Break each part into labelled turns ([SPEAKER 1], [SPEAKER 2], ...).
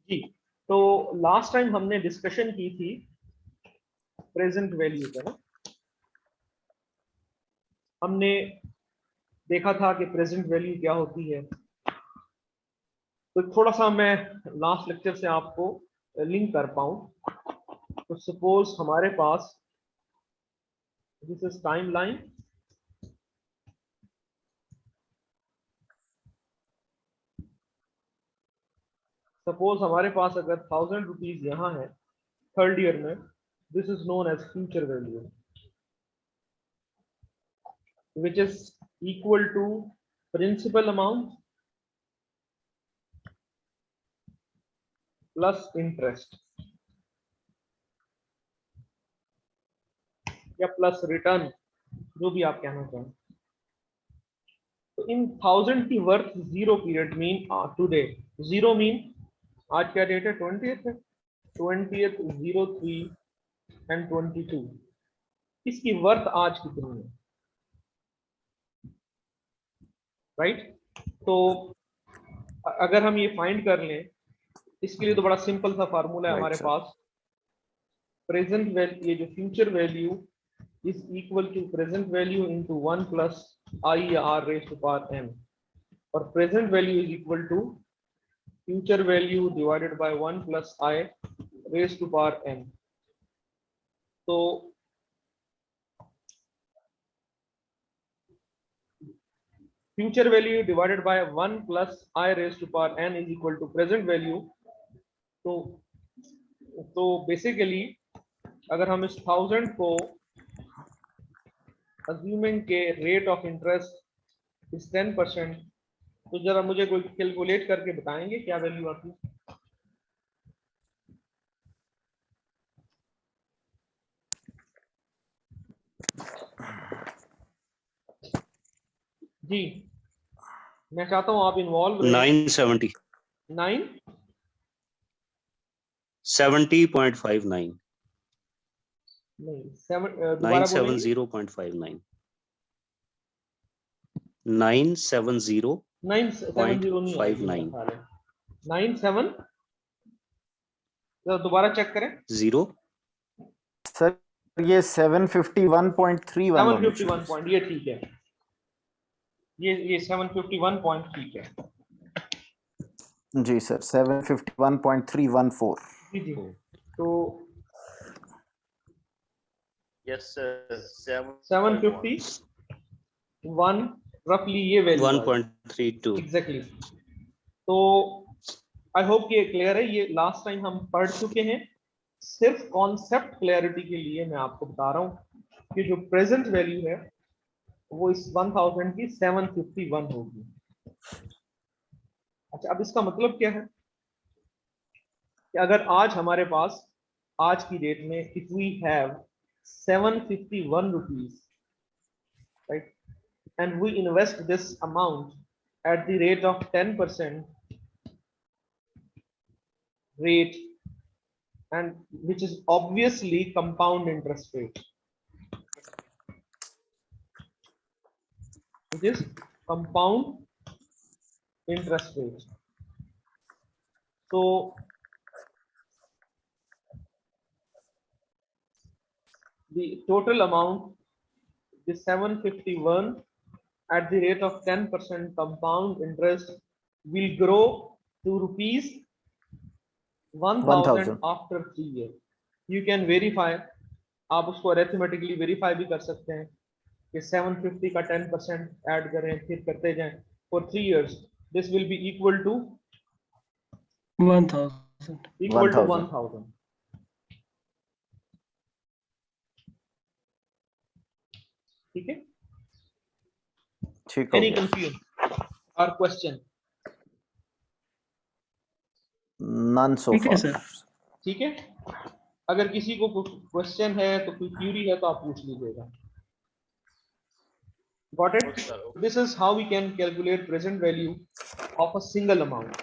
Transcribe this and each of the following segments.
[SPEAKER 1] जी, तो last time हमने discussion की थी प्रेजेंट वैल्यू का ना। हमने देखा था कि प्रेजेंट वैल्यू क्या होती है। तो थोड़ा सा मैं लास्ट लेक्चर से आपको लिंक कर पाऊं, तो सपोज हमारे पास this is time line, suppose हमारे पास अगर 1000 रुपीज यहाँ है थर्ड ईयर में, this is known as future value which is equal to principal amount plus interest या प्लस रिटर्न, जो भी आप कहना चाहें। तो इन 1000 की worth zero period mean today, zero mean आज क्या डेट है, 20th है, 20th 03 एंड 22, इसकी वर्थ आज कितनी है, राइट। तो अगर हम ये फाइंड कर लें, इसके लिए तो बड़ा सिंपल सा फार्मूला है हमारे पास। प्रेजेंट वैल्यू, ये जो future value is equal to present value into 1 plus I R raise to power N, और present value is equal to future value divided by 1 plus I raise to power N. तो future value divided by 1 plus I raise to power N is equal to present value. तो basically अगर हम इस 1000 को assuming के rate of interest is 10%, तो जरा मुझे कोई कैलकुलेट करके बताएंगे क्या वैल्यू आती है। जी, मैं चाहता हूं आप इन्वॉल्व रहे।
[SPEAKER 2] 970 70.59
[SPEAKER 1] नहीं, दोबारा बोलेंगे।
[SPEAKER 2] 970.59 970
[SPEAKER 1] 970 नहीं आएगी मेरा
[SPEAKER 2] 0.59
[SPEAKER 1] ख्याल है। 97, दोबारा चेक करें।
[SPEAKER 2] 0
[SPEAKER 3] सर ये 751.31
[SPEAKER 1] 751 पॉइंट, ये ठीक है, ये 751 पॉइंट ठीक है।
[SPEAKER 3] जी सर 751.314।
[SPEAKER 1] जी जी, तो
[SPEAKER 4] यस सर
[SPEAKER 1] 751 रफली ये वैल्यू
[SPEAKER 2] 1.32
[SPEAKER 1] एग्जैक्टली। तो आई होप ये क्लियर है। ये लास्ट टाइम हम पढ़ चुके हैं, सिर्फ कॉन्सेप्ट क्लैरिटी के लिए मैं आपको बता रहा हूँ कि जो प्रेजेंट वैल्यू है वो इस 1000 की 751 होगी। अच्छा, अब इसका मतलब क्या है कि अगर आज हमारे पास आज की डेट में if we have 751 rupees, right, and we invest this amount at the rate of 10% rate, and which is obviously compound interest rate, which is compound interest rate. So the total amount is 751 at the rate of 10% compound interest will grow to rupees 1000 after 3 years. You can verify, आप उसको arithmetically verify भी कर सकते हैं कि 750 का 10% add करें फिर करते जाएं for 3 years, this will be equal to 1000। ठीक है,
[SPEAKER 3] ठीक है।
[SPEAKER 1] Any confusion or question?
[SPEAKER 3] None so
[SPEAKER 5] ठीक है
[SPEAKER 3] far.
[SPEAKER 5] सर।
[SPEAKER 1] ठीक है, अगर किसी को कुछ क्वेश्चन है तो कोई क्यूरी है तो आप पूछ लीजिएगा। Got it? This is how we can calculate present value of a single amount,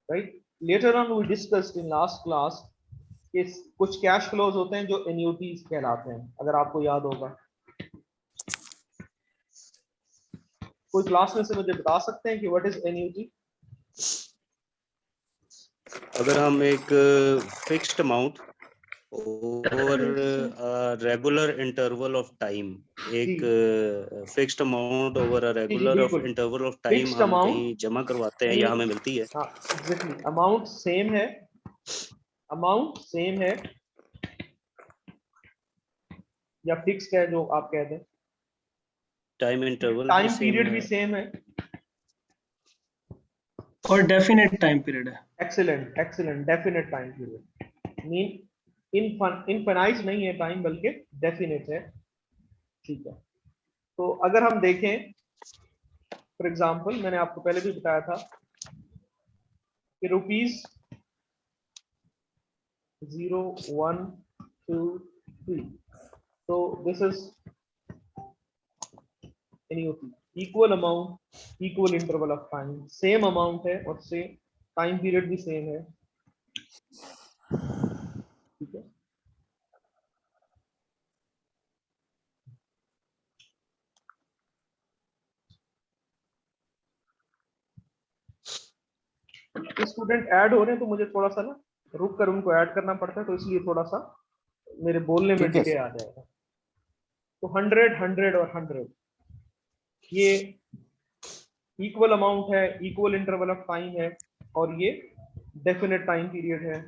[SPEAKER 1] right? Later on we discussed in last class कि कुछ कैश फ्लोज होते हैं जो एन्युटीज कहलाते हैं, अगर आपको याद होगा। कोई क्लास में से मुझे बता सकते हैं कि व्हाट इज एन्युटी?
[SPEAKER 2] अगर हम एक fixed amount over regular interval of time, एक फिक्स्ड अमाउंट ओवर अ
[SPEAKER 1] जी
[SPEAKER 2] रेगुलर ऑफ
[SPEAKER 1] बिल्कुल,
[SPEAKER 2] इंटरवल ऑफ टाइम
[SPEAKER 1] फिक्स्ड
[SPEAKER 2] हम
[SPEAKER 1] अमाउंट
[SPEAKER 2] कहीं जमा करवाते हैं या हमें मिलती है,
[SPEAKER 1] हाँ एग्जैक्टली, अमाउंट सेम है, अमाउंट सेम है या फिक्स्ड है जो आप कहते हैं,
[SPEAKER 2] टाइम इंटरवल भी
[SPEAKER 1] टाइम
[SPEAKER 2] सेम
[SPEAKER 1] पीरियड
[SPEAKER 2] है।
[SPEAKER 1] भी सेम है।
[SPEAKER 5] और डेफिनेट टाइम पीरियड है।
[SPEAKER 1] Excellent excellent, definite time period, mean infinite नहीं है टाइम बल्कि डेफिनेट है। ठीक है, तो अगर हम देखें फॉर एग्जांपल, मैंने आपको पहले भी बताया था कि रुपीज 0 1 2 3, तो this is NUT, equal amount equal interval of time, same amount है और सेम टाइम पीरियड भी सेम है। ठीक है, स्टूडेंट ऐड हो रहे हैं तो मुझे थोड़ा सा ना रुक कर उनको ऐड करना पड़ता है, तो इसलिए थोड़ा सा मेरे बोलने में
[SPEAKER 3] ठीक है
[SPEAKER 1] डिले
[SPEAKER 3] सर।
[SPEAKER 1] आ जाएगा। तो 100 100 और 100 ये इक्वल अमाउंट है, इक्वल इंटरवल ऑफ टाइम है और ये डेफिनेट टाइम पीरियड है।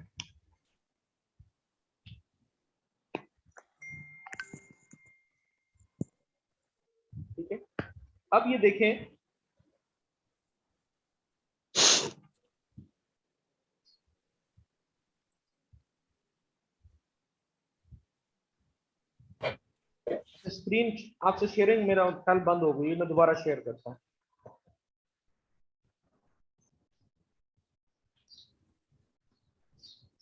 [SPEAKER 1] ठीक है, अब ये देखें स्क्रीन आपसे शेयरिंग मेरा कल बंद हो गई, मैं दोबारा शेयर करता हूँ।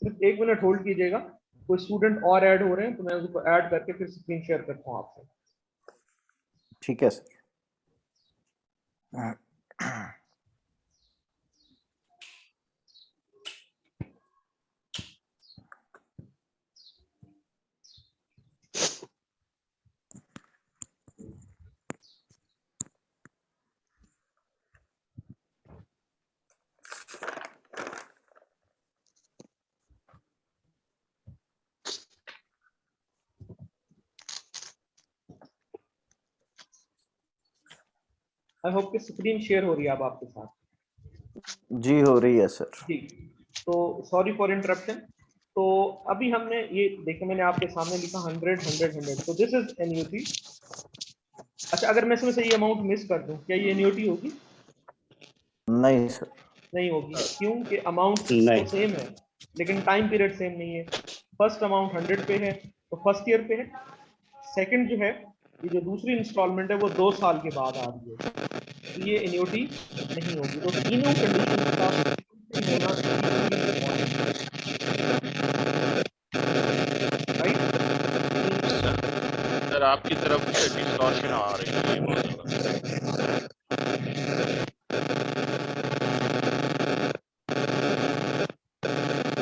[SPEAKER 1] सिर्फ 1 मिनट होल्ड कीजिएगा, कोई स्टूडेंट और ऐड हो रहे हैं तो मैं उनको ऐड करके फिर स्क्रीन शेयर करता हूँ आपसे।
[SPEAKER 3] ठीक है सर।
[SPEAKER 1] आई होप कि स्क्रीन शेयर हो रही है अब आपके साथ।
[SPEAKER 3] जी हो रही है सर।
[SPEAKER 1] ठीक, तो सॉरी फॉर इंटरप्शन। तो अभी हमने ये देखा, मैंने आपके सामने लिखा 100 100 100, तो दिस इज एन्युटी। अच्छा, अगर मैं इसमें से ये अमाउंट मिस कर दूं, क्या ये एन्युटी होगी?
[SPEAKER 3] नहीं सर।
[SPEAKER 1] नहीं होगी, क्योंकि अमाउंट तो
[SPEAKER 2] नहीं,
[SPEAKER 1] सेम है लेकिन टाइम पीरियड सेम नहीं है। फर्स्ट अमाउंट 100 पे है तो फर्स्ट ईयर पे है, सेकंड जो है ये जो दूसरी इंस्टॉलमेंट है वो 2 साल के बाद आ रही है, तो ये एन्युटी नहीं होगी। तो तीनों कंडीशन के साथ होना equally important, right?
[SPEAKER 4] सर आपकी तरफ से डिस्टॉर्शन आ रही है बहुत ज्यादा।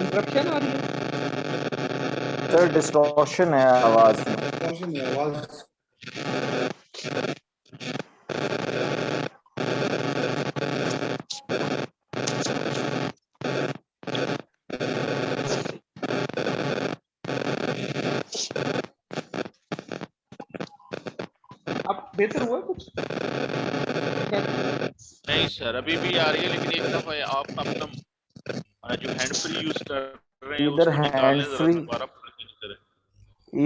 [SPEAKER 1] इंटरप्शन आ रही है?
[SPEAKER 3] सर डिस्टॉर्शन है आवाज में।
[SPEAKER 1] अब बेहतर हुआ कुछ?
[SPEAKER 4] नहीं सर, अभी भी आ रही है, लेकिन एक दफा आप अपना जो हैंड फ्री यूज कर रहे हैं
[SPEAKER 3] इधर
[SPEAKER 4] उसको निकाल
[SPEAKER 3] हैंड
[SPEAKER 4] लें, जरा
[SPEAKER 3] फ्री,
[SPEAKER 4] दोबारा प्रैक्टिस करें।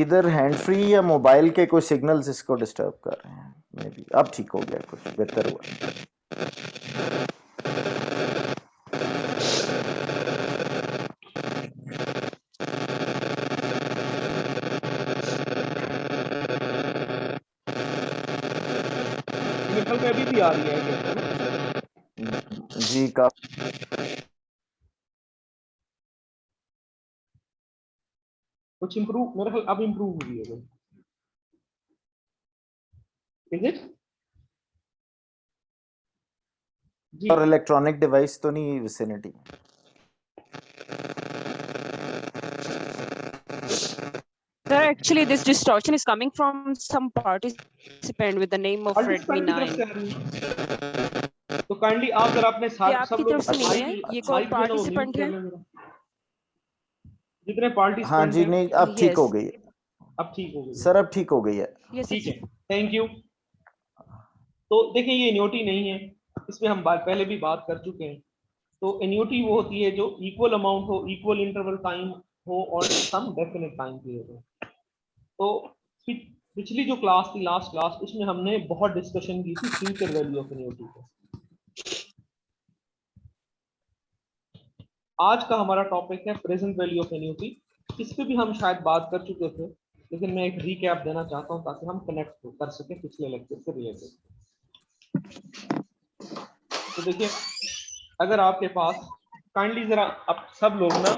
[SPEAKER 3] इधर हैंड फ्री या मोबाइल के कोई सिग्नल्स इसको डिस्टर्ब कर रहे हैं। मे बी अब ठीक हो गया, कुछ बेहतर हुआ।
[SPEAKER 1] मेरे ख्याल में अभी भी आ रही है ये, है ना?
[SPEAKER 3] जी का
[SPEAKER 1] कुछ इम्प्रूव, मेरे ख्याल अब इम्प्रूव हुई है। इज इट जी?
[SPEAKER 3] और इलेक्ट्रॉनिक डिवाइस तो नहीं vicinity.
[SPEAKER 6] Sir, actually, this distortion is coming from some participant with the name of Redmi
[SPEAKER 1] participant की तरफ
[SPEAKER 6] 9.
[SPEAKER 1] से आ रही है, तो काइंडली आप अगर आपने
[SPEAKER 6] ये
[SPEAKER 1] सारे सब
[SPEAKER 6] आपकी
[SPEAKER 1] लोग
[SPEAKER 6] तरफ से नहीं है, ये कौन
[SPEAKER 1] माइक जो है ना वो म्यूट
[SPEAKER 6] पार्टिसिपेंट
[SPEAKER 1] कर
[SPEAKER 6] है?
[SPEAKER 1] लें जरा। जितने
[SPEAKER 3] हाँ
[SPEAKER 1] पार्टिसिपेंट
[SPEAKER 3] जी,
[SPEAKER 1] हैं
[SPEAKER 3] नहीं अब ठीक हो
[SPEAKER 6] Yes.
[SPEAKER 3] गई है
[SPEAKER 1] अब ठीक हो गई है।
[SPEAKER 3] सर, अब ठीक हो गई है।
[SPEAKER 6] Yes,
[SPEAKER 1] ठीक
[SPEAKER 6] yes.
[SPEAKER 1] है, थैंक यू। तो देखिए ये एन्युटी नहीं है, इसमें हम पहले भी बात कर चुके हैं। तो एन्युटी वो होती है जो इक्वल अमाउंट हो, इक्वल इंटरवल टाइम हो और सम डेफिनेट टाइम पीरियड हो। तो पिछली जो क्लास थी, लास्ट क्लास, उसमें हमने बहुत डिस्कशन की थी फ्यूचर वैल्यू ऑफ एन्युटी को। आज का हमारा टॉपिक है प्रेजेंट वैल्यू ऑफ एन्युटी। इस पे भी हम शायद बात कर चुके थे, लेकिन मैं एक रीकैप देना चाहता हूं ताकि हम कनेक्ट कर सके पिछले लेक्चर से रिलेटेड। तो देखिए, अगर आपके पास, काइंडली जरा अब सब लोग ना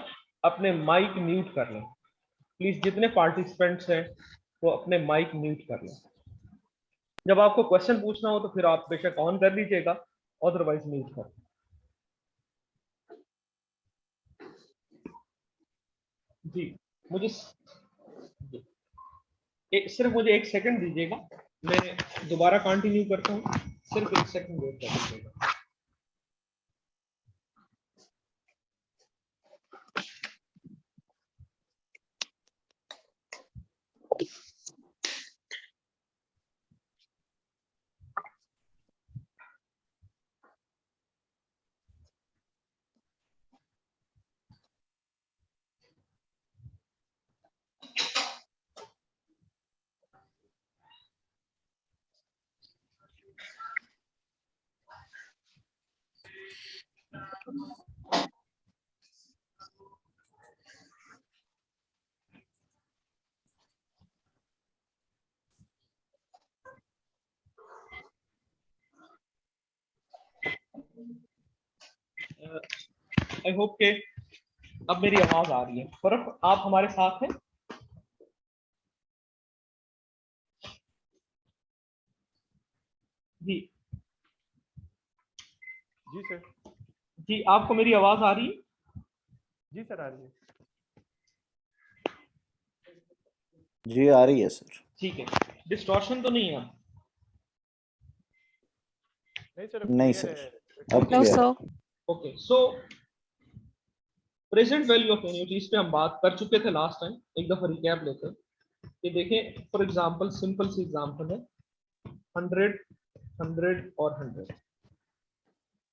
[SPEAKER 1] अपने माइक म्यूट कर लें प्लीज, जितने पार्टिसिपेंट्स हैं वो अपने माइक म्यूट कर लें। जब आपको क्वेश्चन पूछना हो तो फिर आप बेशक ऑन कर लीजिएगा, अदरवाइज म्यूट कर। जी मुझे सिर्फ मुझे एक सेकंड दीजिएगा, मैं दोबारा कंटिन्यू करता हूँ, सिर्फ एक सेकंड वेट कर दीजिएगा। आई होप के अब मेरी आवाज आ रही है। फर्क, आप हमारे साथ हैं? जी
[SPEAKER 7] जी सर।
[SPEAKER 1] जी, आपको मेरी आवाज आ रही है?
[SPEAKER 7] जी सर, आ रही है।
[SPEAKER 3] जी आ रही है सर।
[SPEAKER 1] ठीक है, डिस्टॉर्शन तो नहीं है?
[SPEAKER 7] नहीं सर,
[SPEAKER 3] नहीं
[SPEAKER 7] clear
[SPEAKER 3] सर,
[SPEAKER 7] है।
[SPEAKER 3] अब
[SPEAKER 6] No,
[SPEAKER 3] क्लियर है।
[SPEAKER 6] sir.
[SPEAKER 1] Okay, so present value of annuities पे हम बात कर चुके थे लास्ट टाइम, एक दफा रिकैप लेते हैं। ये देखें, फॉर एग्जांपल सिंपल सी एग्जांपल है 100, 100 और 100।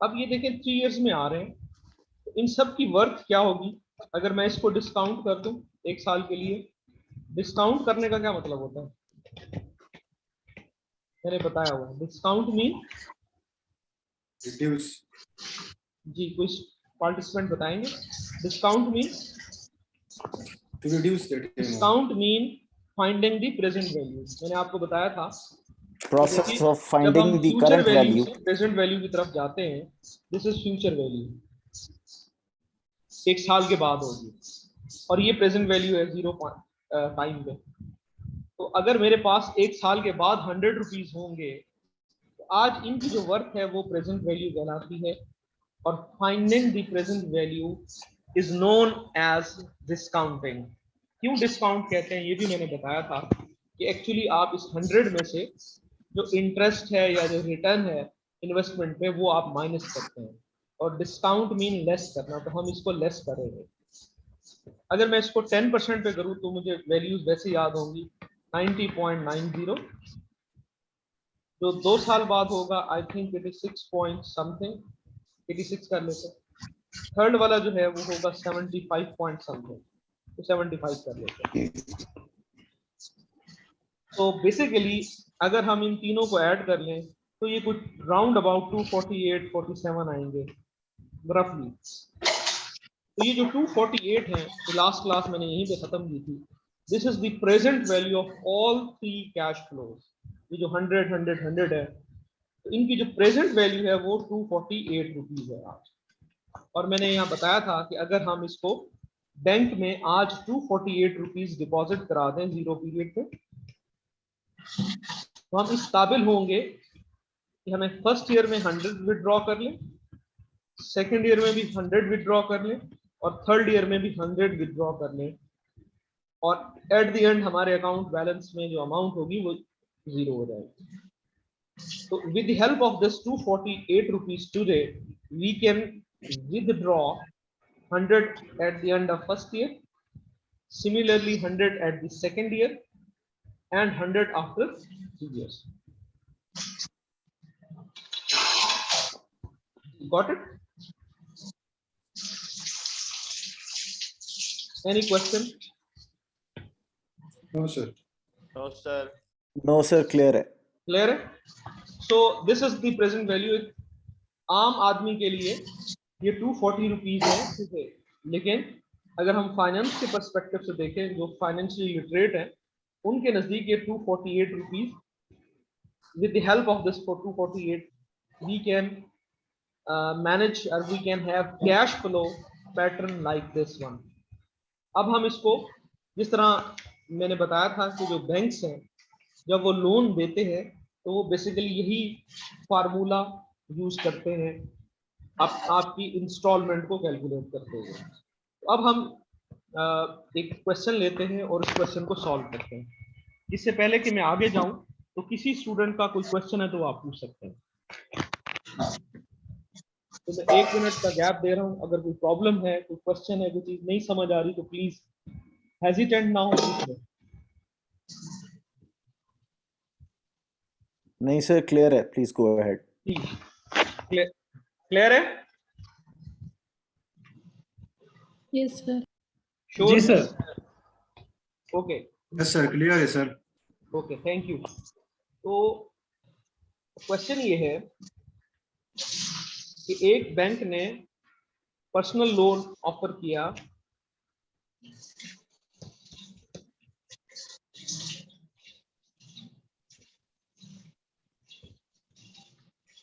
[SPEAKER 1] अब ये देखें 3 इयर्स में आ रहे हैं, तो इन सब की वर्थ क्या होगी अगर मैं इसको डिस्काउंट कर दूं एक साल के लिए? डिस्काउंट करने का क्या मतलब होता है? मैंने बताया हुआ, डिस्काउंट मीन
[SPEAKER 8] रिड्यूस।
[SPEAKER 1] जी, कुछ पार्टिसिपेंट बताएंगे? Discount mean,
[SPEAKER 8] to reduce that
[SPEAKER 1] discount mean finding the present value. मैंने आपको बताया था
[SPEAKER 3] प्रोसेस ऑफ
[SPEAKER 1] जब हम
[SPEAKER 3] finding the
[SPEAKER 1] future
[SPEAKER 3] current
[SPEAKER 1] value
[SPEAKER 3] value.
[SPEAKER 1] से प्रेजेंट वैल्यू की तरफ जाते हैं, दिस इज फ्यूचर वैल्यू, एक साल के बाद होगी, और ये प्रेजेंट वैल्यू है 0 टाइम पे। तो अगर मेरे पास एक साल के बाद 100 रुपीज होंगे, तो आज इनकी जो वर्थ है वो प्रेजेंट वैल्यू कहलाती है, और finding the present value is known as discounting. क्यों डिस्काउंट कहते हैं ये भी मैंने बताया था कि एक्चुअली आप इस 100 में से जो इंटरेस्ट है या जो रिटर्न है इन्वेस्टमेंट पे वो आप माइनस करते हैं, और डिस्काउंट मीन लेस करना, तो हम इसको लेस करेंगे। अगर मैं इसको 10% पे करूं तो मुझे वैल्यूज वैसे याद होंगी 90.90, जो 2 साल बाद होगा I think it is 6 point something, 86 कर लेते हैं। थर्ड वाला जो है वो होगा 75 पॉइंट समथिंग, तो 75 कर लेते हैं। तो बेसिकली अगर हम इन तीनों को ऐड कर लें तो ये कुछ राउंड अबाउट 248 47 आएंगे रफली। तो ये जो 248 हैं, तो लास्ट क्लास मैंने यहीं पे खत्म की थी। This is the present value of all 3 cash flows. ये जो 100 100 100 है, तो इनकी जो प्रेजेंट वैल्यू है वो 248 रुपीज है आज। और मैंने यहाँ बताया था कि अगर हम इसको बैंक में आज 248 रुपीज डिपॉजिट करा दें 0 पीरियड पे, तो हम इस काबिल होंगे कि हमें फर्स्ट ईयर में 100 विड्रॉ कर लें, सेकेंड ईयर में भी 100 विड्रॉ कर लें, और थर्ड ईयर में भी 100 विड्रॉ कर लें, और एट द एंड हमारे अकाउंट बैलेंस में जो अमाउंट होगी वो 0 हो जाएगी। So with the help of this 248 rupees today, we can withdraw 100 at the end of first year, similarly 100 at the second year, and 100 after 3 years. Got it? Any question?
[SPEAKER 8] No, sir.
[SPEAKER 4] No, sir.
[SPEAKER 3] No sir, clear है.
[SPEAKER 1] Clear है? So this is the present value. आम आदमी के लिए ये 240 rupees है, ठीक है, लेकिन अगर हम फाइनेंस के पर्सपेक्टिव से देखें, जो फाइनेंशियली लिटरेट है, उनके नजदीक ये 248 rupees. With the help of this for 248, we can manage or we can have cash flow pattern like this one. अब हम इसको जिस तरह मैंने बताया था कि जो बैंक्स हैं जब वो लोन देते हैं तो वो बेसिकली यही फार्मूला यूज करते हैं आपकी इंस्टॉलमेंट को कैलकुलेट करते हुए. तो अब हम एक क्वेश्चन लेते हैं और इस क्वेश्चन को सॉल्व करते हैं. इससे पहले कि मैं आगे जाऊं तो किसी स्टूडेंट का कोई क्वेश्चन है तो आप पूछ सकते हैं. तो मैं 1 मिनट का गैप दे रहा हूं. अगर कोई प्रॉब्लम है, कोई क्वेश्चन है, कोई चीज नहीं समझ आ रही तो प्लीज हेजिटेंट ना हो.
[SPEAKER 3] नहीं सर, क्लियर है, प्लीज गो अहेड.
[SPEAKER 1] क्लियर है?
[SPEAKER 9] Yes, sir.
[SPEAKER 1] Sure?
[SPEAKER 5] जी sir.
[SPEAKER 1] Okay
[SPEAKER 8] Yes, sir. Clear है, sir.
[SPEAKER 1] Okay, thank you. तो क्वेश्चन ये है कि एक बैंक ने पर्सनल लोन ऑफर किया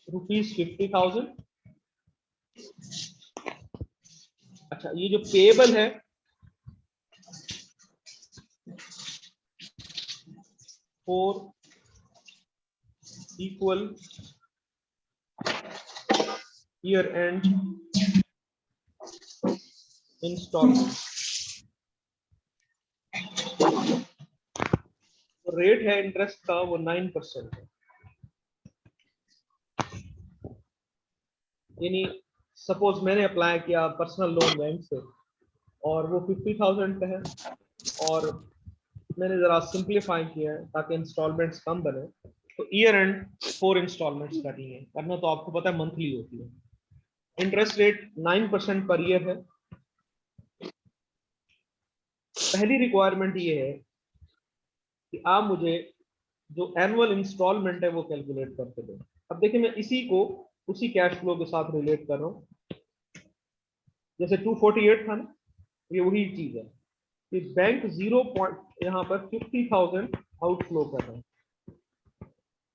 [SPEAKER 1] ₹50,000. अच्छा, ये जो पेएबल है for equal year end installment. Rate है इंटरेस्ट का वो 9% है. यानी सपोज मैंने अप्लाई किया पर्सनल लोन बैंक से और वो 50,000 का है और मैंने जरा सिंप्लीफाई किया है ताकि इंस्टॉलमेंट्स कम बने. तो ईयर एंड 4 इंस्टॉलमेंट्स करनी है. करना तो आपको पता है मंथली होती है. इंटरेस्ट रेट 9% पर ईयर है. पहली रिक्वायरमेंट ये है कि आप मुझे जो एनुअल इंस्टॉलमेंट है वो कैलकुलेट करके दें. अब देखिए मैं इसी को उसी कैश फ्लो के साथ रिलेट कर रहा हूँ. जैसे 248 था ना, ये वही चीज है कि बैंक 0 पॉइंट यहाँ पर 50,000 आउटफ्लो कर रहे हैं.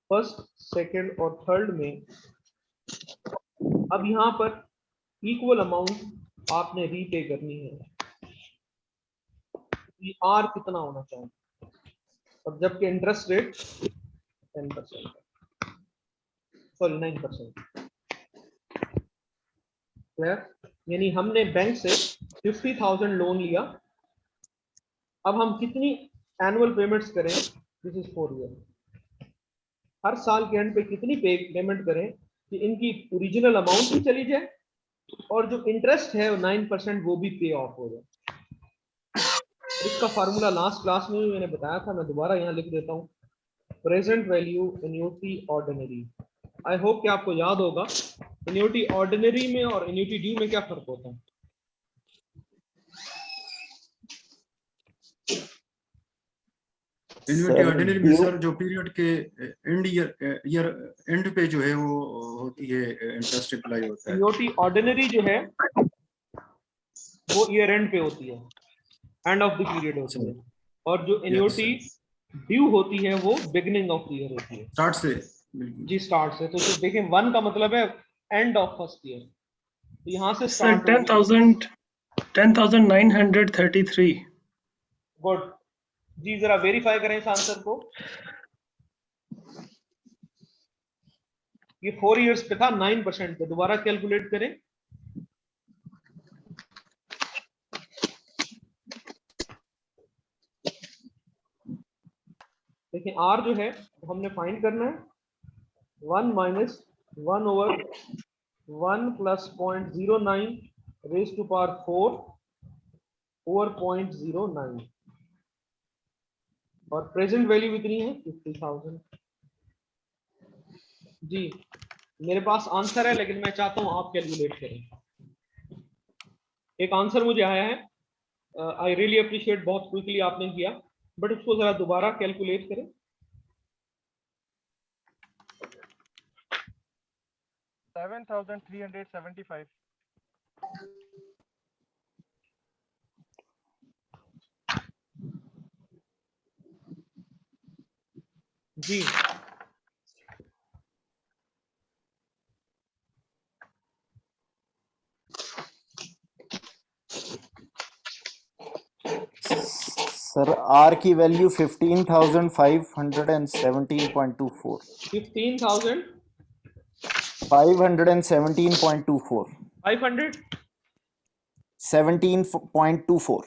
[SPEAKER 1] फर्स्ट, सेकंड और थर्ड में अब यहाँ पर इक्वल अमाउंट आपने रीपे करनी है. आर कितना होना चाहिए, और जबकि इंटरेस्ट रेट 10%, सॉरी 9%. यानी हमने बैंक से 50,000 लोन लिया. अब हम कितनी एनुअल पेमेंट्स करें, दिस इज 4 ईयर. हर साल के एंड पे कितनी पेमेंट करें कि इनकी ओरिजिनल अमाउंट भी चली जाए और जो इंटरेस्ट है 9% वो भी पे ऑफ हो जाए. इसका फार्मूला लास्ट क्लास में भी मैंने बताया था, मैं दोबारा यहाँ लिख देता हूँ. Present value annuity ordinary. I hope कि आपको याद होगा एन्युटी ऑर्डिनरी में और एन्युटी ड्यू में क्या फर्क होता है.
[SPEAKER 8] एन्युटी ऑर्डिनरी में सर जो पीरियड के एंड ईयर एंड पे जो है वो होती है इंटरेस्ट अप्लाई होता है.
[SPEAKER 1] एन्युटी ऑर्डिनरी जो है वो ईयर एंड पे होती है, एंड ऑफ द पीरियड होती है. और जो एन्युटी ड्यू होती है वो बिगिनिंग ऑफ द ईयर होती है,
[SPEAKER 8] स्टार्ट से.
[SPEAKER 1] जी स्टार्ट से. तो देखें 1 का मतलब है एंड ऑफ फर्स्ट ईयर. तो यहाँ से
[SPEAKER 5] सर
[SPEAKER 1] स्टार्ट
[SPEAKER 5] 10,933.
[SPEAKER 1] गुड जी, जरा वेरीफाई करें इस आंसर को. ये 4 इयर्स पे था 9% पे. दोबारा कैलकुलेट करें. देखिए आर जो है हमने फाइंड करना है. 1 minus 1 over 1 plus 0.09 raised to power 4 over 0.09 और प्रेजेंट वैल्यू कितनी है 50,000। जी मेरे पास आंसर है, लेकिन मैं चाहता हूं आप कैलकुलेट करें। एक आंसर मुझे आया है, आई रियली अप्रिशिएट, बहुत क्विकली आपने किया, बट उसको जरा दोबारा कैलकुलेट करें।
[SPEAKER 7] $7,375।
[SPEAKER 1] जी
[SPEAKER 3] सर आर की वैल्यू 15,517.24।
[SPEAKER 1] 15,000
[SPEAKER 3] 517.24।
[SPEAKER 1] 500।
[SPEAKER 3] 17.24।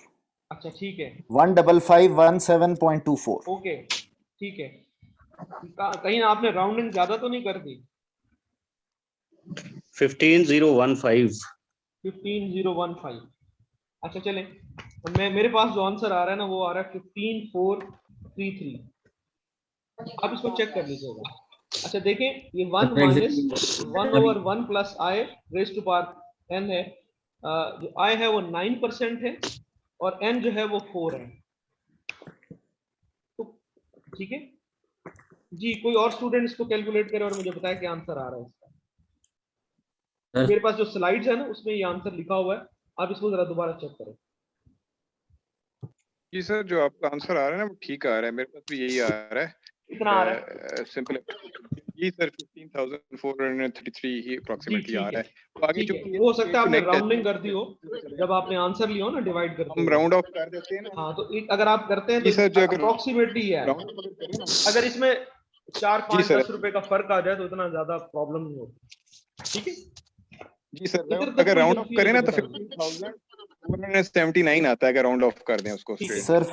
[SPEAKER 1] अच्छा ठीक है,
[SPEAKER 3] 15517.24।
[SPEAKER 1] ओके ठीक है। कहीं आपने राउंडिंग ज्यादा तो नहीं कर दी?
[SPEAKER 2] 15,015।
[SPEAKER 1] 15,015। अच्छा चलें, मेरे पास जो आंसर आ रहा है ना वो आ रहा है 15,433। आप इसको चेक कर लीजिएगा। अच्छा देखें, ये 1 minus 1 over 1 plus i raised to power n है। जो i है वो 9% है और n जो है वो 4 है। तो ठीक है जी, कोई और स्टूडेंट इसको कैलकुलेट करे और मुझे बताए क्या आंसर आ रहा है इसका। मेरे पास जो स्लाइड्स है ना उसमें ये आंसर लिखा हुआ है, आप इसको जरा दोबारा चेक करें।
[SPEAKER 10] जी सर, जो आपका आंसर आ रहा है ना वो ठीक आ रहा है, मेरे पास भी यही आ रहा है।
[SPEAKER 1] कितना आ रहा है?
[SPEAKER 10] सिंपल जी सर, 15,433 ही अप्रोक्सीमेटली आ रहा है। आगे
[SPEAKER 1] ठीक
[SPEAKER 10] जो
[SPEAKER 1] है, हो सकता है आपने राउंडिंग कर दी हो जब आपने आंसर लिया हो ना, डिवाइड करते
[SPEAKER 10] हम
[SPEAKER 1] हुए।
[SPEAKER 10] राउंड ऑफ कर देते हैं ना।
[SPEAKER 1] हाँ तो अगर आप करते हैं
[SPEAKER 10] जी
[SPEAKER 1] तो
[SPEAKER 10] सर, जो अगर
[SPEAKER 1] अप्रोक्सीमेटली है।
[SPEAKER 10] राउंड ऑफ करें ना,
[SPEAKER 1] अगर इसमें 4, 5,
[SPEAKER 10] सर।
[SPEAKER 1] 10 रुपए का फर्क आ जाए तो इतना ज्यादा प्रॉब्लम नहीं होती। ठीक है
[SPEAKER 10] जी सर,
[SPEAKER 1] इधर तक
[SPEAKER 10] अगर
[SPEAKER 1] कोई
[SPEAKER 10] राउंड ऑफ
[SPEAKER 1] कंफ्यूजन
[SPEAKER 10] करें ना तो
[SPEAKER 1] बताइए।
[SPEAKER 10] 15,479 आता है अगर राउंड ऑफ कर दें उसको
[SPEAKER 1] ठीक है।
[SPEAKER 10] स्ट्रेट।
[SPEAKER 3] सर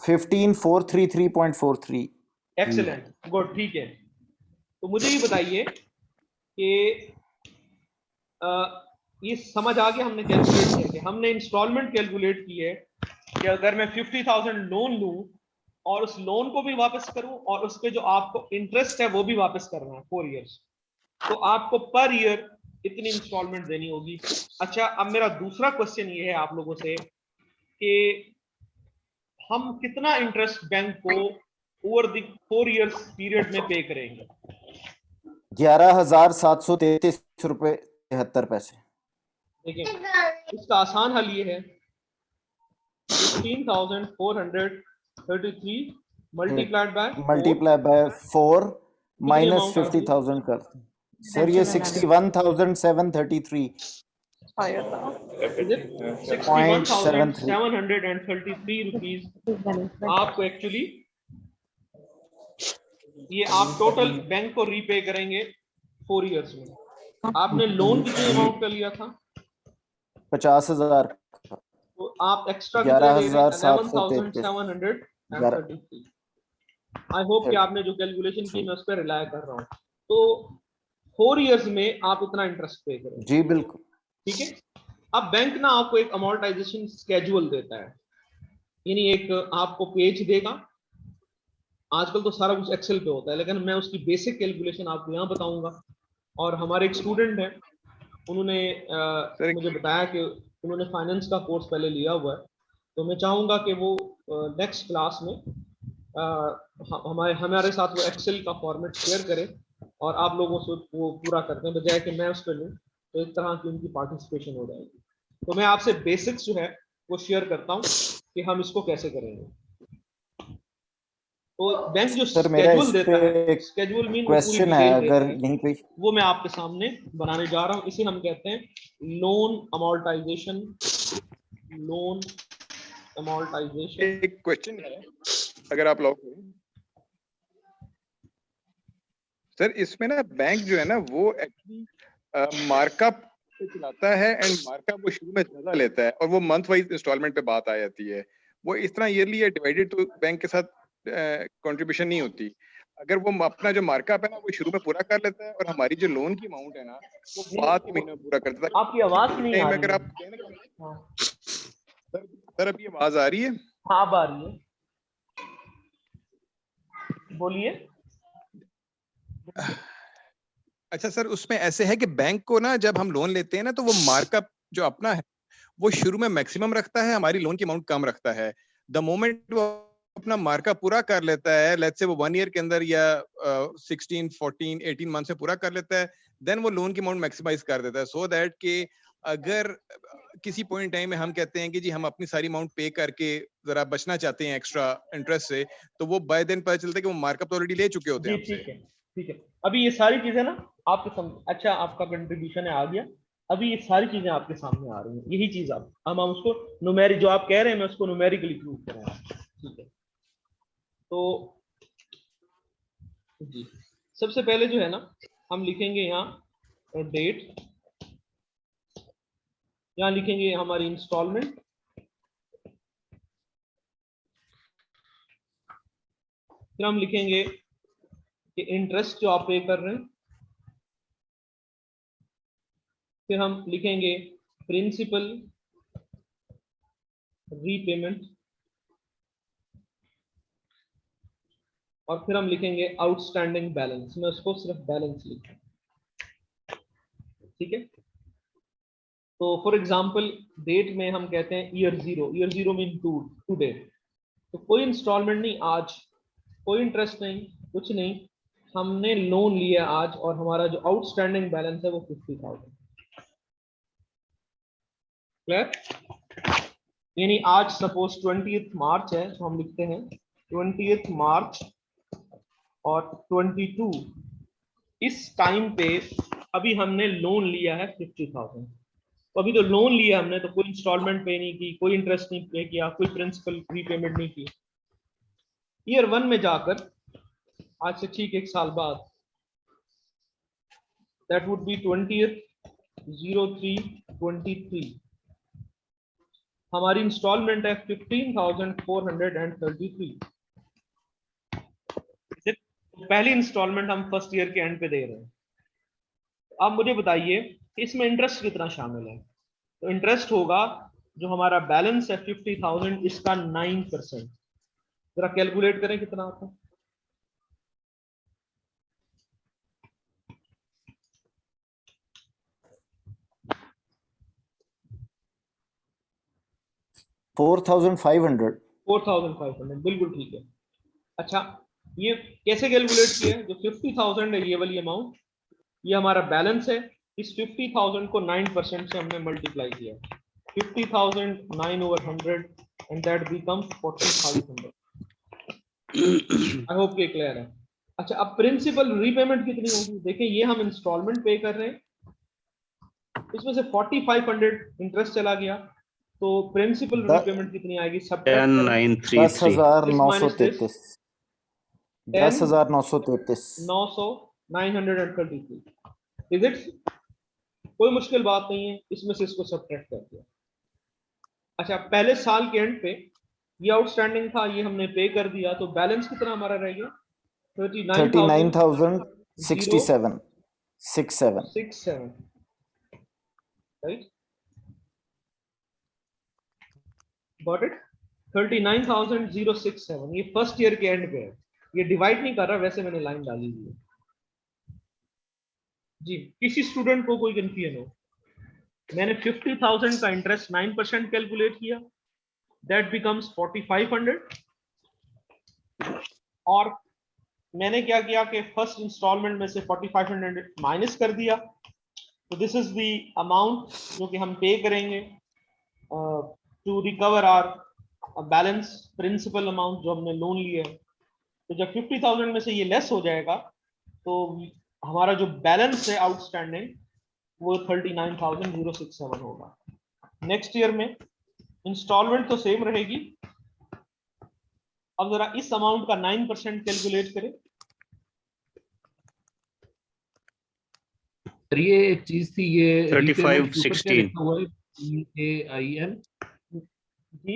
[SPEAKER 3] 15,433.43।
[SPEAKER 1] एक्सीलेंट, गुड, ठीक है। तो मुझे ये बताइए कि ये समझ आ गया हमने कैलकुलेट करके, हमने इंस्टॉलमेंट कैलकुलेट की है कि अगर मैं 50,000 लोन लूं और उस लोन को भी वापस करूं और उस पे जो आपको इंटरेस्ट है वो भी वापस करना है 4 इयर्स, तो आपको पर ईयर इतनी इंस्टॉलमेंट देनी होगी। अच्छा, अब मेरा दूसरा क्वेश्चन ये है आप लोगों से कि हम कितना इंटरेस्ट बैंक को ओवर द 4 इयर्स पीरियड में पे करेंगे?
[SPEAKER 3] 11,733 रुपए 73 पैसे।
[SPEAKER 1] देखिए इसका आसान हल ये है, 15,433 multiplied by
[SPEAKER 3] multiply by 4 minus
[SPEAKER 1] amount आ रही है?
[SPEAKER 3] 50,000 कर सर ये 61,733।
[SPEAKER 1] Is it 61,733 रुपीज आपको एक्चुअली ये आप टोटल बैंक को रीपे करेंगे 4 इयर्स में। आपने लोन कितने अमाउंट का लिया था?
[SPEAKER 3] 50,000।
[SPEAKER 1] तो आप एक्स्ट्रा कितना दे रहे हैं?
[SPEAKER 3] 11,733।
[SPEAKER 1] 11,733। आई होप कि आपने जो कैलकुलेशन की मैं उस पर रिलाय कर रहा हूँ। तो 4 इयर्स में आप इतना इंटरेस्ट पे करेंगे।
[SPEAKER 3] जी बिल्कुल।
[SPEAKER 1] ठीक है, अब बैंक ना आपको एक अमोर्टाइजेशन स्केड्यूल देता है, यानी एक आपको पेज देगा। आजकल तो सारा कुछ एक्सेल पे होता है, लेकिन मैं उसकी बेसिक कैलकुलेशन आपको यहाँ बताऊंगा। और हमारे एक स्टूडेंट हैं, उन्होंने मुझे बताया कि उन्होंने फाइनेंस का कोर्स पहले लिया हुआ है, तो मैं चाहूंगा कि वो नेक्स्ट क्लास में हमारे साथ वो एक्सेल का फॉर्मेट शेयर करे और आप लोगों से वो पूरा करते हैं, बजाय कि मैं उस पर लूँ, तो एक तरह की उनकी पार्टिसिपेशन हो जाएगी। तो मैं आपसे बेसिक्स जो है वो शेयर करता हूँ कि हम इसको कैसे करेंगे। तो बैंक जो स्केड्यूल देता है, स्केड्यूल मीन
[SPEAKER 3] क्वेश्चन है अगर यहीं पे,
[SPEAKER 1] वो मैं आपके सामने बनाने जा रहा हूँ। इसे हम कहते हैं लोन अमोर्टाइजेशन। Loan amortisation.
[SPEAKER 10] एक क्वेश्चन है, अगर आप लोग सर इसमें ना बैंक जो है ना वो एक्चुअली मार्कअप चलाता है एंड मार्कअप वो शुरू में ज्यादा लेता है और वो मंथ वाइज इंस्टॉलमेंट पे बात आ जाती है। वो इस तरह ईयरली या डिवाइडेड तो बैंक के साथ कंट्रीब्यूशन नहीं होती। अगर वो अपना जो मार्कअप है ना वो शुरू में पूरा कर लेता है और हमारी जो लोन की अमाउंट है ना वो बाद के महीने में पूरा कर देता है।
[SPEAKER 1] आपकी आवाज नहीं आ रही
[SPEAKER 10] अगर
[SPEAKER 1] है।
[SPEAKER 10] आप कहने का
[SPEAKER 1] हाँ
[SPEAKER 10] सर अभी आवाज आ रही है?
[SPEAKER 1] हाँ, अब आ रही है, बोलिए।
[SPEAKER 10] अच्छा सर, उसमें ऐसे है कि बैंक को ना जब हम लोन लेते हैं ना तो वो मार्कअप जो अपना है वो शुरू में मैक्सिमम रखता है, हमारी लोन की अमाउंट कम रखता है। द मोमेंट वो अपना मार्कअप पूरा कर लेता है, लेट्स से वो 1 ईयर के अंदर या 16, 14, 18 मंथ से पूरा कर लेता है, देन वो लोन की अमाउंट मैक्सिमाइज कर देता है, सो दैट कि अगर किसी पॉइंट टाइम में हम कहते हैं कि जी हम अपनी सारी अमाउंट पे करके जरा बचना चाहते हैं एक्स्ट्रा इंटरेस्ट से, तो वो बाय देन पता चलता है कि वो मार्कअप तो ऑलरेडी ले चुके होते
[SPEAKER 1] जी
[SPEAKER 10] हैं
[SPEAKER 1] ठीक है, ठीक है। अभी ये सारी चीजें ना आपके समझ, अच्छा आपका कंट्रीब्यूशन है, आ गया। अभी ये सारी चीजें आपके सामने आ रही हैं, यही चीज आप हम उसको न्यूमेरिक, जो आप कह रहे हैं मैं उसको न्यूमेरिकली प्रूव कर रहा हूं, ठीक है। तो जी सबसे पहले जो है ना हम लिखेंगे यहाँ डेट, यहाँ लिखेंगे हमारी इंस्टॉलमेंट, फिर हम लिखेंगे कि इंटरेस्ट जो आप पे कर रहे हैं, फिर हम लिखेंगे प्रिंसिपल रीपेमेंट, और फिर हम लिखेंगे आउटस्टैंडिंग बैलेंस। मैं उसको सिर्फ बैलेंस लिखूं, ठीक है। तो फॉर एग्जांपल डेट में हम कहते हैं ईयर जीरो मीन टुडे, तो कोई इंस्टॉलमेंट नहीं आज, कोई इंटरेस्ट नहीं, कुछ नहीं, हमने लोन लिया आज और हमारा जो आउटस्टैंडिंग बैलेंस है वो 50,000। क्लियर? यानी आज सपोज 20 मार्च है तो हम लिखते हैं 20 मार्च और 22, इस टाइम पे अभी हमने लोन लिया है 50,000। तो अभी तो लोन लिया हमने, तो कोई इंस्टॉलमेंट पे नहीं की, कोई इंटरेस्ट नहीं पे किया, कोई प्रिंसिपल रीपेमेंट नहीं की। ईयर 1 में जाकर आज से ठीक 1 साल बाद, दैट वुड बी 20/03/23, हमारी इंस्टॉलमेंट है 15,433। पहली इंस्टॉलमेंट हम फर्स्ट ईयर के एंड पे दे रहे हैं। अब मुझे बताइए इसमें इंटरेस्ट कितना शामिल है। तो इंटरेस्ट होगा जो हमारा बैलेंस है 50,000, इसका 9%। जरा कैलकुलेट करें कितना आता है। $4,500, बिल्कुल ठीक है। अच्छा ये कैसे कैलकुलेट किया है? जो 50,000 है ये वाली अमाउंट, ये हमारा बैलेंस है, इस 50,000 को 9% से हमने मल्टीप्लाई किया। 50,000 9/100 and that becomes 40,500। I hope ये क्लियर है। अच्छा अब प्रिंसिपल रीपेमेंट कितनी होगी? देखिए ये हम इंस्टॉलमेंट पे कर रहे हैं, इसमें से 4,500 इंटरेस्ट चला गया, तो प्रिंसिपल रीपेमेंट कितनी आएगी? सब
[SPEAKER 3] 10,933
[SPEAKER 1] 933। Is it? कोई मुश्किल बात नहीं है, इसमें से इसको सब्ट्रैक्ट कर दिया। अच्छा पहले साल के एंड पे ये आउटस्टैंडिंग था, ये हमने पे कर दिया, तो बैलेंस कितना हमारा रह गया? 39,067 राइट, गॉट इट? 39,067 ये फर्स्ट ईयर के एंड पे है, ये डिवाइड नहीं कर रहा, वैसे मैंने लाइन डाली हुई है जी। किसी स्टूडेंट को कोई कंफ्यूजन हो? मैंने 50,000 का इंटरेस्ट 9% कैलकुलेट किया, दैट बिकम्स 4,500, और मैंने क्या किया कि फर्स्ट इंस्टॉलमेंट में से 4,500 माइनस कर दिया, तो दिस इज द अमाउंट जो कि हम पे करेंगे to recover our balance, principal amount जो हमने लोन लिया है। तो जब 50,000 में से ये लेस हो जाएगा तो हमारा जो बैलेंस है आउटस्टैंडिंग वो 39,067 होगा। नेक्स्ट ईयर में इंस्टॉलमेंट तो सेम रहेगी। अब जरा इस अमाउंट का 9% कैलकुलेट करें।
[SPEAKER 11] ये एक चीज थी, ये
[SPEAKER 2] 3516
[SPEAKER 11] हुआ है EAIN
[SPEAKER 1] जी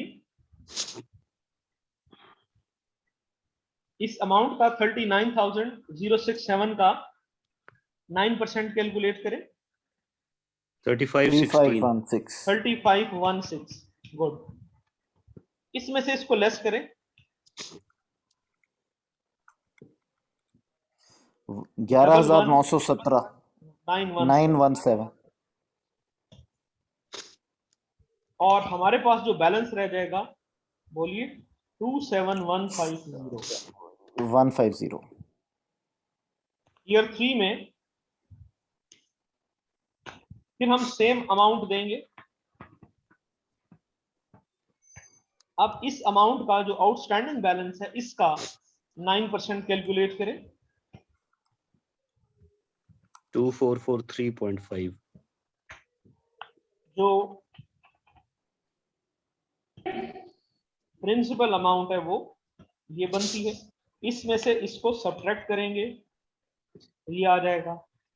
[SPEAKER 1] इस अमाउंट का 39,067 का 9% कैलकुलेट करें।
[SPEAKER 2] 3516
[SPEAKER 1] 3516 गुड। इसमें से इसको लेस करें।
[SPEAKER 3] 11,917 917
[SPEAKER 1] और हमारे पास जो बैलेंस रह जाएगा बोलिए 27150।
[SPEAKER 3] 150
[SPEAKER 1] ईयर 3 में फिर हम सेम अमाउंट देंगे। अब इस अमाउंट का जो आउटस्टैंडिंग बैलेंस है इसका 9% कैलकुलेट करें।
[SPEAKER 2] 2443.5
[SPEAKER 1] जो प्रिंसिपल अमाउंट है वो ये बनती है। इसमें से इसको सब्ट्रैक्ट करेंगे, ये आ जाएगा।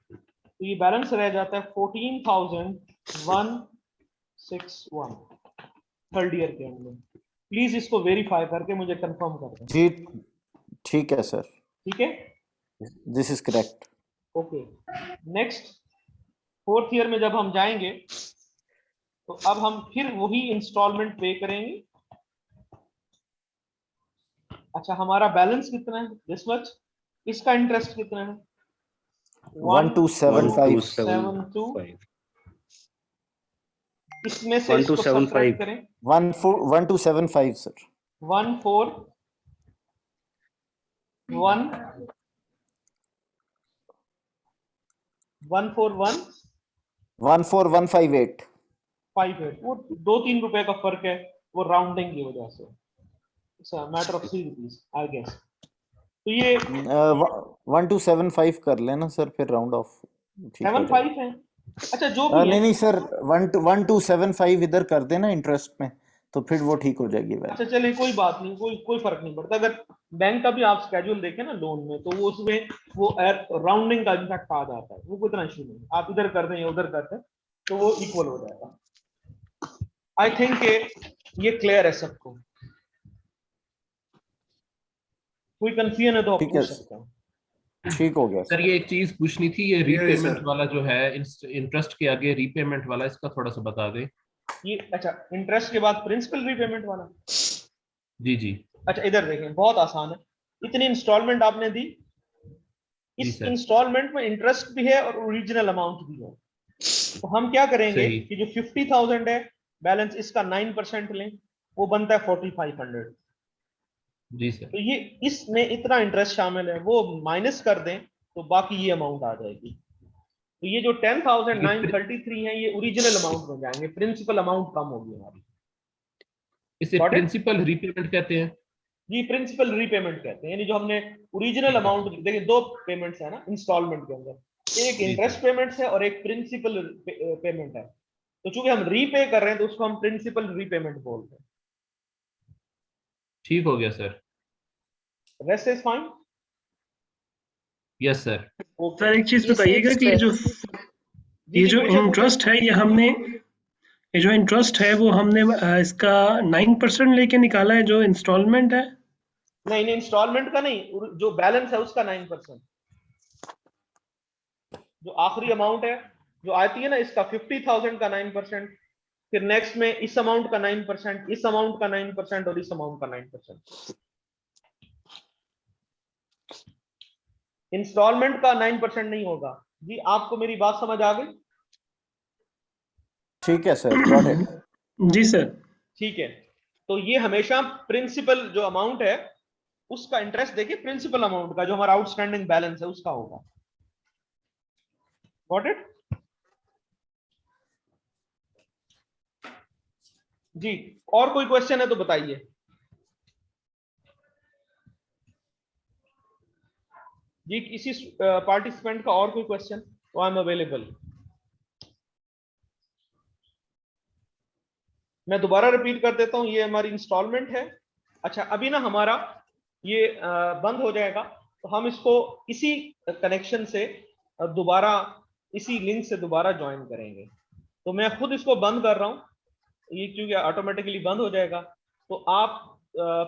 [SPEAKER 1] तो ये बैलेंस रह जाता है 14,161 थर्ड ईयर के अंदर। प्लीज इसको वेरीफाई करके मुझे कंफर्म कर दें।
[SPEAKER 3] जी ठीक है सर,
[SPEAKER 1] ठीक है,
[SPEAKER 3] this is correct.
[SPEAKER 1] Okay. Next fourth year में जब हम जाएंगे तो अब हम फिर वही इंस्टॉलमेंट पे करेंगे। अच्छा, हमारा बैलेंस कितना है? This much. इसका इंटरेस्ट कितना है?
[SPEAKER 3] 1275
[SPEAKER 1] इसमें से इसको सब्ट्रैक्ट करें।
[SPEAKER 3] 1275 सर। 14158
[SPEAKER 1] वो 2-3 रुपए का फर्क है, वो राउंडिंग की वजह से। It's a matter of 3 rupees I guess. तो ये
[SPEAKER 3] 1275 कर लेना सर, फिर राउंड ऑफ
[SPEAKER 1] 75 है। अच्छा जो भी
[SPEAKER 3] नहीं
[SPEAKER 1] है।
[SPEAKER 3] नहीं सर, 1275 इधर कर देना इंटरेस्ट में, तो फिर वो ठीक हो जाएगी।
[SPEAKER 1] अच्छा चलिए, कोई बात नहीं, कोई फर्क नहीं पड़ता। अगर बैंक का भी आप स्केड्यूल देखें ना लोन में, तो वो उसमें वो राउंडिंग का इम्पैक्ट आ जाता है। वो कोई इतना इशू नहीं, आप इधर कर दें या उधर कर दें तो वो इक्वल हो जाएगा। आई थिंक ये क्लियर है सबको। कोई कंफ्यूजन है तो आप पूछ सकते हैं।
[SPEAKER 3] ठीक हो गया
[SPEAKER 11] सर। ये एक चीज पूछनी थी, ये
[SPEAKER 8] Clear है,
[SPEAKER 11] रीपेमेंट
[SPEAKER 8] सर।
[SPEAKER 11] वाला जो है, इंटरेस्ट के आगे रीपेमेंट वाला, इसका थोड़ा सा बता दें।
[SPEAKER 1] ये अच्छा, इंटरेस्ट के बाद प्रिंसिपल रीपेमेंट वाला।
[SPEAKER 11] जी जी
[SPEAKER 1] अच्छा इधर देखें, बहुत आसान है। इतनी इंस्टॉलमेंट आपने दी,
[SPEAKER 11] जी
[SPEAKER 1] इस
[SPEAKER 11] सर।
[SPEAKER 1] इंस्टॉलमेंट में इंटरेस्ट भी है और ओरिजिनल अमाउंट भी है। तो हम क्या करेंगे
[SPEAKER 11] सही।
[SPEAKER 1] कि जो 50,000 है बैलेंस, इसका 9% लें, वो बनता है 4500।
[SPEAKER 11] जी सर।
[SPEAKER 1] तो ये इसमें इतना इंटरेस्ट शामिल है, वो माइनस कर दें तो बाकी ये अमाउंट आ जाएगी। तो ये जो 10,933 है ये ओरिजिनल अमाउंट बन जाएंगे, प्रिंसिपल अमाउंट कम होगी हमारी।
[SPEAKER 11] इसे
[SPEAKER 1] Got it?
[SPEAKER 11] प्रिंसिपल रीपेमेंट कहते हैं।
[SPEAKER 1] जी प्रिंसिपल रीपेमेंट कहते हैं, यानी जो हमने ओरिजिनल अमाउंट, देखिए 2 पेमेंट्स है ना इंस्टॉलमेंट के अंदर, एक इंटरेस्ट पेमेंट है और एक प्रिंसिपल पेमेंट है। तो चूंकि हम रीपे कर रहे हैं तो उसको हम प्रिंसिपल रीपेमेंट बोलते हैं।
[SPEAKER 11] ठीक हो गया sir.
[SPEAKER 1] Rest is fine.
[SPEAKER 11] Yes sir.
[SPEAKER 5] Sir एक चीज बताइएगा कि ये जो इंटरेस्ट है, ये जो इंटरेस्ट है वो हमने इसका 9% लेके निकाला है, जो इंस्टॉलमेंट है।
[SPEAKER 1] नहीं इंस्टॉलमेंट का नहीं, जो बैलेंस है उसका 9%। जो आखिरी अमाउंट है जो आती है ना, इसका 50,000 का 9%, फिर नेक्स्ट में इस अमाउंट का 9%, इस अमाउंट का 9% और इस अमाउंट का 9%। इंस्टॉलमेंट का 9% नहीं होगा। जी आपको मेरी बात समझ आ गई?
[SPEAKER 3] ठीक है सर, गॉट इट।
[SPEAKER 5] जी सर।
[SPEAKER 1] ठीक है, तो ये हमेशा प्रिंसिपल जो अमाउंट है उसका इंटरेस्ट देखिए, प्रिंसिपल अमाउंट का जो हमारा आउटस्टैंडिंग बैलेंस है उसका होगा। Got it? जी और कोई क्वेश्चन है तो बताइए। जी किसी पार्टिसिपेंट का और कोई क्वेश्चन? तो आई एम अवेलेबल। मैं दोबारा रिपीट कर देता हूं, ये हमारी इंस्टॉलमेंट है। अच्छा अभी ना हमारा ये बंद हो जाएगा, तो हम इसको इसी कनेक्शन से दोबारा इसी लिंक से दोबारा ज्वाइन करेंगे। तो मैं खुद इसको बंद कर रहा हूं, ये क्योंकि ऑटोमेटिकली बंद हो जाएगा। तो आप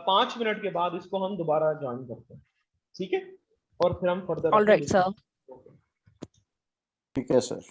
[SPEAKER 1] 5 मिनट के बाद इसको हम दोबारा ज्वाइन करते हैं। ठीक है, और फिर हम फर्दर
[SPEAKER 6] All right, sir.
[SPEAKER 3] ठीक है सर।